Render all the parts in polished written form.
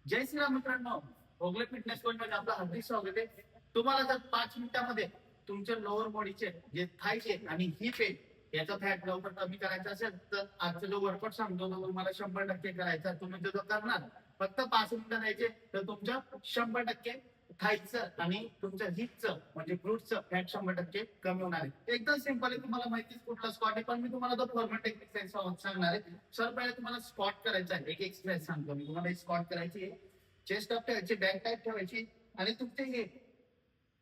जय श्रीराम मित्रांनो, Ogale fitness coach मध्ये आपलं हार्दिक स्वागत आहे. तुम्हाला जर 5 मिनिटांमध्ये तुमच्या लोअर बॉडीचे जे थायचे आणि हिप आहे याचा फॅट लवकर कमी करायचा असेल तर आजचा जो वर्कआउट सांगतो तो तुम्हाला 100% करायचा. तुम्ही जो करणार फक्त 5 मिनिटं द्यायचे तर तुमच्या 100% थायचं आणि तुमच्या हिपचं म्हणजे ग्लूटचं फॅट 100% कमी होणार आहे. एकदम सिंपल आहे, तुम्हाला माहितीच कुठला स्क्वॉट आहे, पण मी तुम्हाला तो फॉर्मॅट एक्सरसाइज सांगणार आहे. सर पहिले तुम्हाला स्क्वॉट करायचा आहे. एक एक्सरसाइज सांगतो मी तुम्हाला. स्क्वॉट करायची आहे, चेस्ट अप ठेवायची, बॅक टाईट ठेवायची आणि तुमचे हे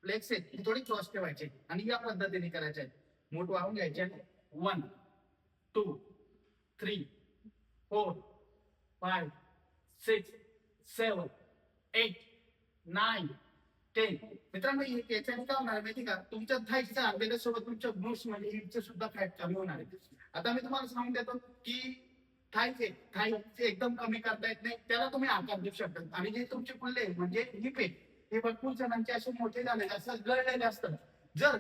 लेग्स आहेत ती थोडी क्रॉस ठेवायचे आणि या पद्धतीने करायचे आहे. मूठ वाढून घ्यायचे. 1 2 3 4 5 6 7 8 9 10. मित्रांनो याच्याने काय होणार माहिती का, तुमच्या थाईच्या आणि त्याच्यासोबत तुमच्या ग्लूट्स म्हणजे हिपचं सुद्धा फॅट कमी होणार आहे. आता मी तुम्हाला सांगून देतो की थाईचे एकदम कमी करता येत नाही, त्याला तुम्ही आकार देऊ शकता. आणि जे तुमचे पुल्ले म्हणजे हिप आहे हे भरपूर जणांचे असे मोठे झाले असं गळलेले असतात. जर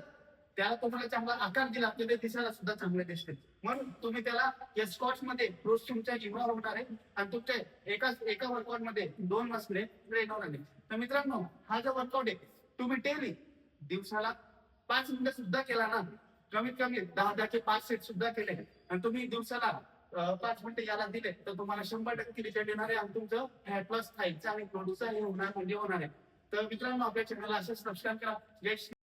त्याला तुम्हाला चांगला आकार दिला तर ते दिसायला सुद्धा चांगले दिसते. म्हणून तुम्ही त्याला या स्क्वॉट्स मध्ये रोज तुमच्या इन्व्हॉल्व होणार आहे आणि तुमच्या एका वर्कआउट मध्ये 2 मसले ट्रेन होणार आहे. तर मित्रांनो, हा जो वर्कआउट आहे तुम्ही डेली दिवसाला 5 मिनिटं सुद्धा केला ना, कमीत कमी 10 5 सेट सुद्धा केले आणि तुम्ही दिवसाला 5 मिनिटं याला दिले तर तुम्हाला 100% रिझल्ट येणार आहे आणि तुमचं फॅट प्लस थाईचा आणि प्रोड्यूसर हे होणार म्हणजे होणार आहे. तर मित्रांनो, आपल्या चॅनलला असं सबस्क्राईब करा. जय